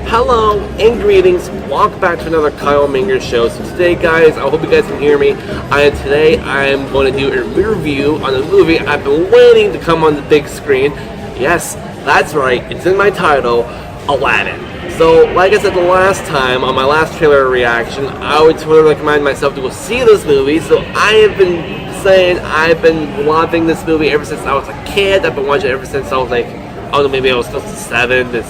Hello and greetings. Welcome back to another Kyle Minger show. So today, guys, I hope you guys can hear me. Today I'm going to do a review on a movie I've been waiting to come on the big screen. Yes, that's right. It's in my title, Aladdin. So, like I said the last time on my last trailer reaction, I would totally recommend myself to go see this movie. So I have been saying I've been loving this movie ever since I was a kid. I've been watching it ever since I was like, I don't know, maybe I was close to 7 to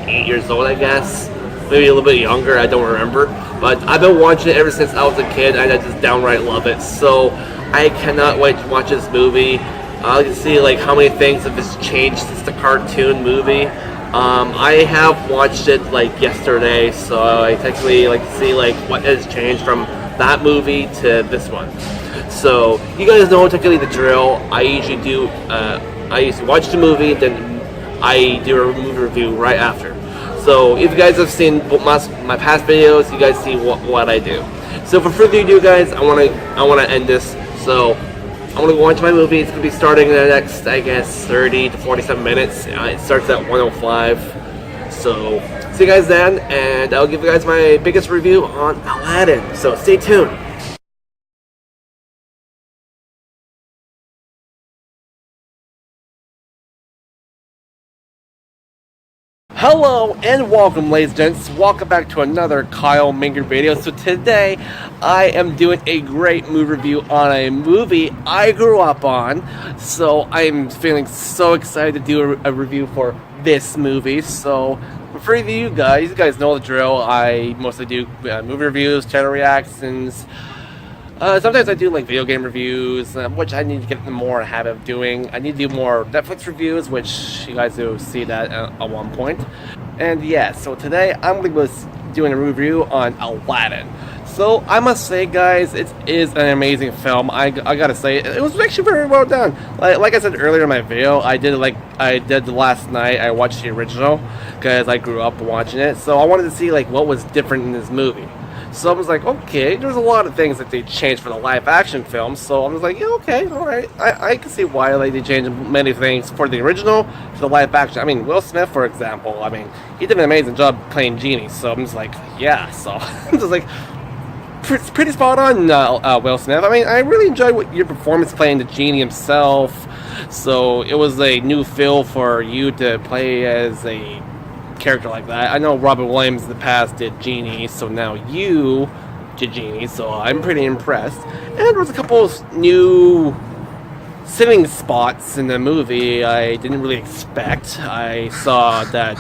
8 years old, I guess. Maybe a little bit younger, I don't remember. But I've been watching it ever since I was a kid, and I just downright love it. So I cannot wait to watch this movie. I can see like how many things have just changed since the cartoon movie. I have watched it like yesterday, so I technically like to see like what has changed from that movie to this one. So you guys know technically the drill. I usually do. I used to watch the movie, then I do a movie review right after. So if you guys have seen my past videos, you guys see what I do. So for further ado, guys, I wanna end this. So I'm gonna go into my movie. It's gonna be starting in the next, I guess, 30 to 47 minutes. It starts at 1:05. So see you guys then, and I'll give you guys my biggest review on Aladdin. So stay tuned. Hello and welcome, ladies and gents. Welcome back to another Kyle Minger video. So today I am doing a great movie review on a movie I grew up on. So I'm feeling so excited to do a review for this movie. So for you guys know the drill. I mostly do movie reviews, channel reactions. Sometimes I do like video game reviews, which I need to get more in the habit of doing. I need to do more Netflix reviews, which you guys do see that at one point. And yeah, so today I'm going to be doing a review on Aladdin. So I must say, guys, it is an amazing film. I gotta say, it was actually very well done. Like I said earlier in my video, I did last night. I watched the original because I grew up watching it. So I wanted to see like what was different in this movie. So I was like, okay, there's a lot of things that they changed for the live action film. So I was like, yeah, okay, alright. I can see why they changed many things for the original to the live action. I mean, Will Smith, for example, I mean, he did an amazing job playing Genie. So I'm just like, yeah. So I'm just like, pretty spot on, Will Smith. I mean, I really enjoyed your performance playing the Genie himself. So it was a new feel for you to play as a character like that. I know Robin Williams in the past did Genie, so now you did Genie, so I'm pretty impressed. And there was a couple of new singing spots in the movie I didn't really expect. I saw that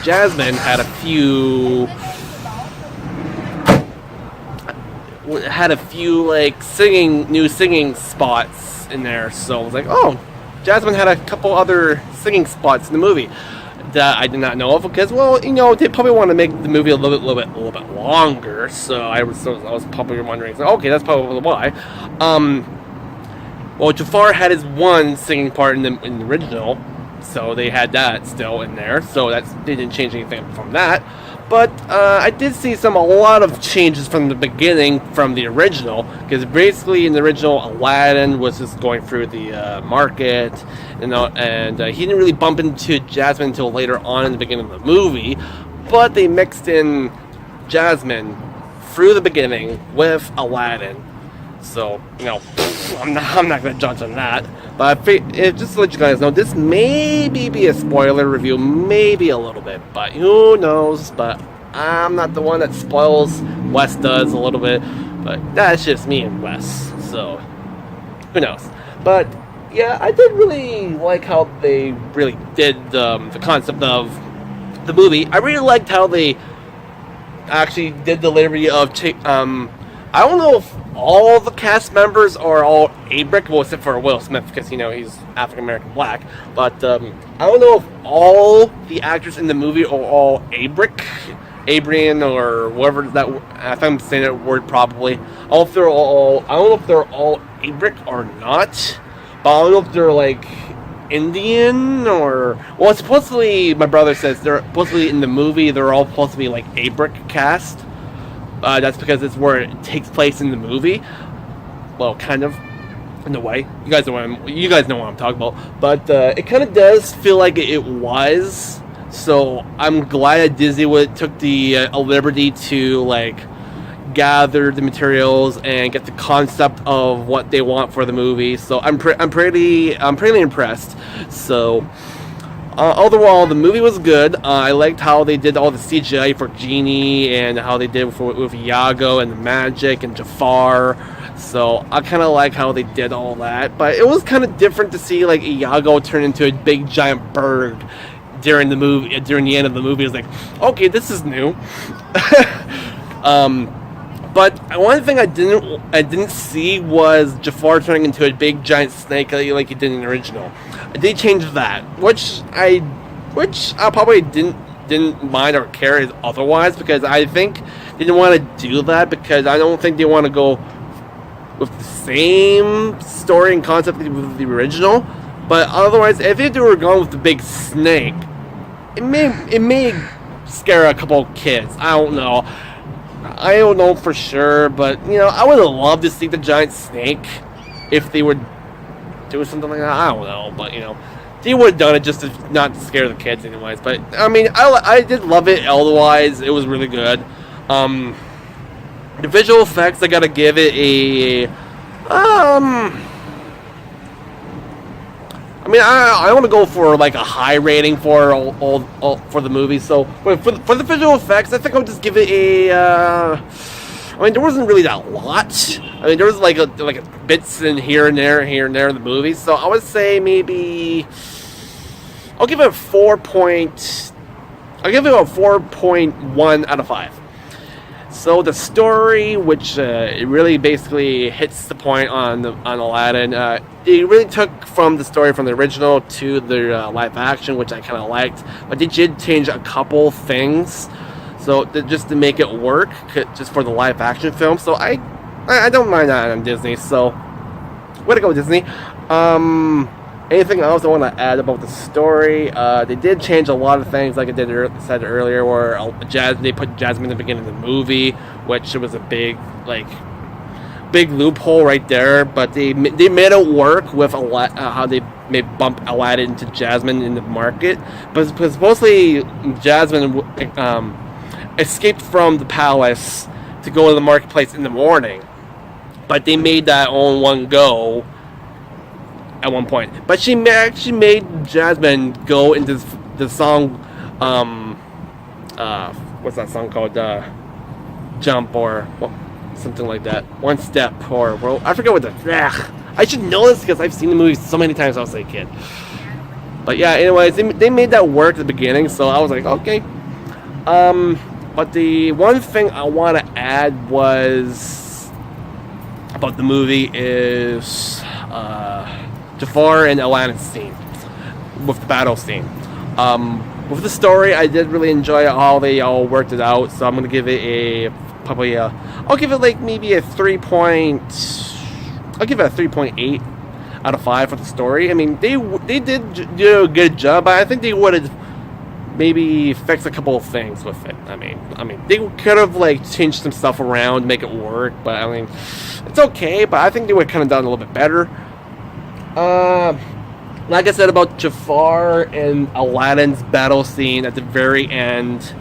Jasmine had a few like new singing spots in there, so I was like, oh, Jasmine had a couple other singing spots in the movie that I did not know of, because, well, you know, they probably want to make the movie a little bit longer. So I was probably wondering, so, okay, that's probably why. Well, Jafar had his one singing part in the original, so they had that still in there. So they didn't change anything from that. But I did see a lot of changes from the beginning from the original, because basically in the original, Aladdin was just going through the market, you know, and he didn't really bump into Jasmine until later on in the beginning of the movie. But they mixed in Jasmine through the beginning with Aladdin. So, you know, I'm not going to judge on that. But just to let you guys know, this may be a spoiler review, maybe a little bit, but who knows. But I'm not the one that spoils. Wes does a little bit, but that's just me and Wes, so who knows. But yeah, I did really like how they really did the concept of the movie. I really liked how they actually did the delivery of I don't know if all the cast members are all Abrick, well, except for Will Smith, because, you know, he's African-American black. But I don't know if all the actors in the movie are all Abrian, or whatever that, if I'm saying that word properly. I don't know if they're all Abrick or not. But I don't know if they're, like, Indian or... Well, supposedly, my brother says they're supposedly in the movie, they're all supposed to be, like, Abrick cast. That's because it's where it takes place in the movie. Well, kind of, in a way. You guys know what I'm talking about. But it kind of does feel like it was So I'm glad that Disney took the liberty to like gather the materials and get the concept of what they want for the movie. So I'm pretty impressed. So overall, the movie was good. I liked how they did all the CGI for Genie and how they did with Iago and the magic and Jafar. So I kind of like how they did all that. But it was kind of different to see like Iago turn into a big giant bird during the movie. During the end of the movie, it's like, okay, this is new. But one thing I didn't see was Jafar turning into a big giant snake like he did in the original. They changed that, which I probably didn't mind or care otherwise, because I think they didn't want to do that because I don't think they want to go with the same story and concept with the original. But otherwise, if they were going with the big snake, it may scare a couple kids. I don't know for sure, but I would have loved to see the giant snake if they would do something like that. I don't know, but they would have done it just to not scare the kids anyways. But I mean, I did love it. Otherwise, it was really good. The visual effects, I gotta give it a I mean, I want to go for like a high rating for for the movie. So for the visual effects, I think I'll just give it a. I mean, there wasn't really that lot. I mean, there was like a bits in here and there in the movie. So I would say maybe I'll give it a 4.1 out of 5. So the story, which it really basically hits the point on Aladdin, it really took from the story from the original to the live action, which I kind of liked. But they did change a couple things, so just to make it work, just for the live action film. So I don't mind that on Disney. So way to go, Disney. Anything else I want to add about the story? They did change a lot of things, like I said earlier, where they put Jasmine in the beginning of the movie, which was a big loophole right there. But they made it work with how they bump Aladdin into Jasmine in the market. But supposedly Jasmine escaped from the palace to go to the marketplace in the morning, but they made that on one go at one point. But she actually made Jasmine go into the song, what's that song called? Jump or something like that. One Step or, well, I forget what I should know this because I've seen the movie so many times since I was a kid. But yeah, anyways, they made that work at the beginning, so I was like, okay. But the one thing I want to add was about the movie is Jafar and Aladdin's scene with the battle scene. With the story, I did really enjoy how they all worked it out, so I'm gonna give it I'll give it like maybe a 3.8 out of 5 for the story. I mean, they did do a good job, but I think they would have maybe fixed a couple of things with it. I mean, they could have like changed some stuff around, make it work, but I mean, it's okay. But I think they would have kind of done a little bit better. Like I said about Jafar and Aladdin's battle scene at the very end,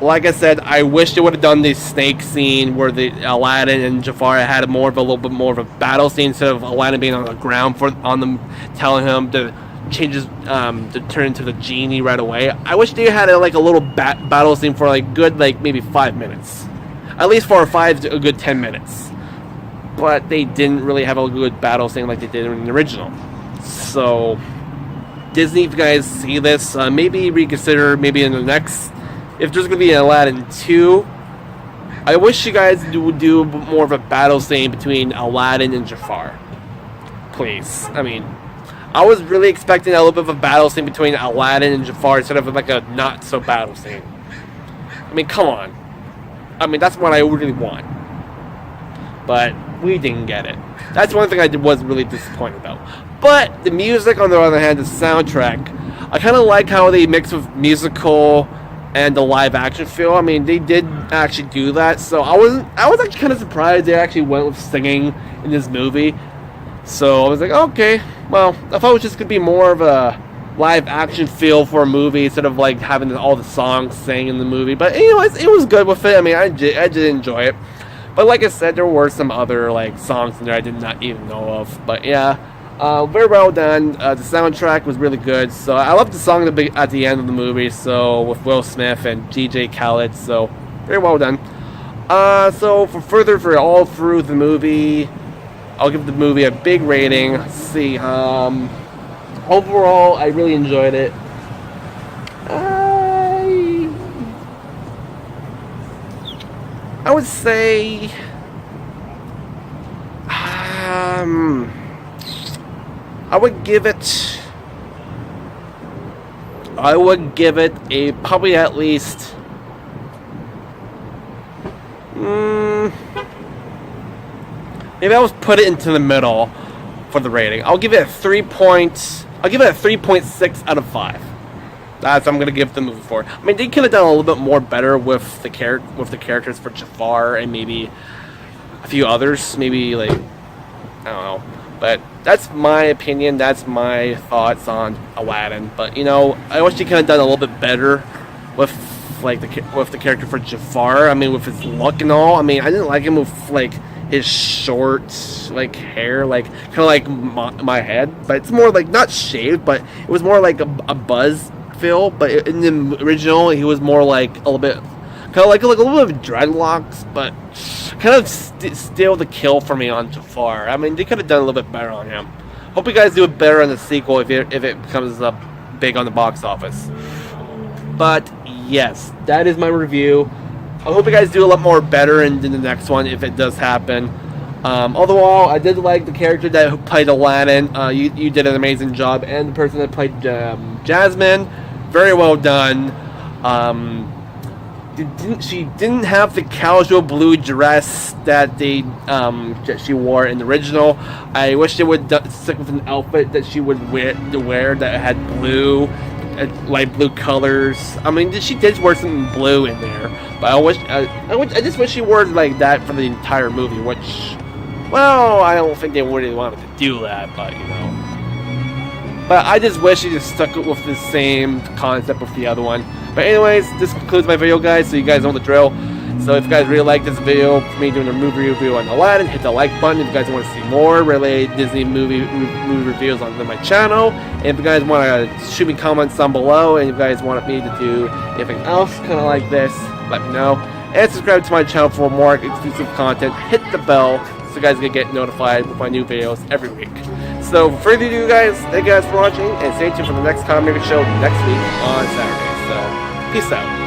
like I said, I wish they would have done the snake scene where the Aladdin and Jafar had a little bit more of a battle scene instead of Aladdin being on the ground on them, telling him to change to turn into the genie right away. I wish they had a little battle scene for maybe 5 minutes, at least for a good 10 minutes. But they didn't really have a good battle scene like they did in the original. So Disney, if you guys see this, maybe reconsider maybe in the next, if there's going to be an Aladdin 2, I wish you guys would do more of a battle scene between Aladdin and Jafar. Please. I mean, I was really expecting a little bit of a battle scene between Aladdin and Jafar instead of like a not-so battle scene. I mean, come on. I mean, that's what I really want. But we didn't get it. That's one thing I was really disappointed about. But the music, on the other hand, the soundtrack, I kind of like how they mix with musical and the live action feel. I mean, they did actually do that, so I was actually kind of surprised they actually went with singing in this movie. So I was like, okay, well, I thought it was just gonna be more of a live action feel for a movie instead of like having all the songs sang in the movie. But anyways, it was good with it. I mean, I did enjoy it. But like I said, there were some other like songs in there I did not even know of. But yeah, very well done. The soundtrack was really good. So I love the song at the end of the movie. So with Will Smith and DJ Khaled. So very well done. So for all through the movie, I'll give the movie a big rating. Let's see. Overall, I really enjoyed it. I would say I would give it a probably at least maybe I was put it into the middle for the rating. I'll give it a 3.6 out of 5. That's what I'm gonna give the movie for. I mean, they could have done a little bit more better with the characters for Jafar and maybe a few others. Maybe like I don't know, but that's my opinion. That's my thoughts on Aladdin. But you know, I wish they could have done a little bit better with like with the character for Jafar. I mean, with his look and all. I mean, I didn't like him with like his short like hair, like kind of like my head, but it's more like not shaved, but it was more like a buzz feel. But in the original, he was more like a little bit, kind of like a little bit of dreadlocks, but kind of still the kill for me on Jafar. I mean, they could have done a little bit better on him. Hope you guys do it better in the sequel if it comes up big on the box office. But yes, that is my review. I hope you guys do a lot more better in the next one if it does happen. Although I did like the character that played Aladdin. You did an amazing job, and the person that played Jasmine, very well done. She didn't have the casual blue dress that she wore in the original. I wish they would stick with an outfit that she would wear that had blue. Light blue colors. I mean, she did wear something blue in there, but I just wish she wore like that for the entire movie. Which, well, I don't think they really wanted to do that, but you know. But I just wish she just stuck with the same concept with the other one. But anyways, this concludes my video, guys. So you guys know the drill. So if you guys really like this video, for me doing a movie review on Aladdin, hit the like button. If you guys want to see more related Disney movie reviews on my channel. And if you guys want to shoot me comments down below, and if you guys want me to do anything else kind of like this, let me know. And subscribe to my channel for more exclusive content. Hit the bell so you guys can get notified with my new videos every week. So for further ado, guys, thank you guys for watching, and stay tuned for the next comic show next week on Saturday. So peace out.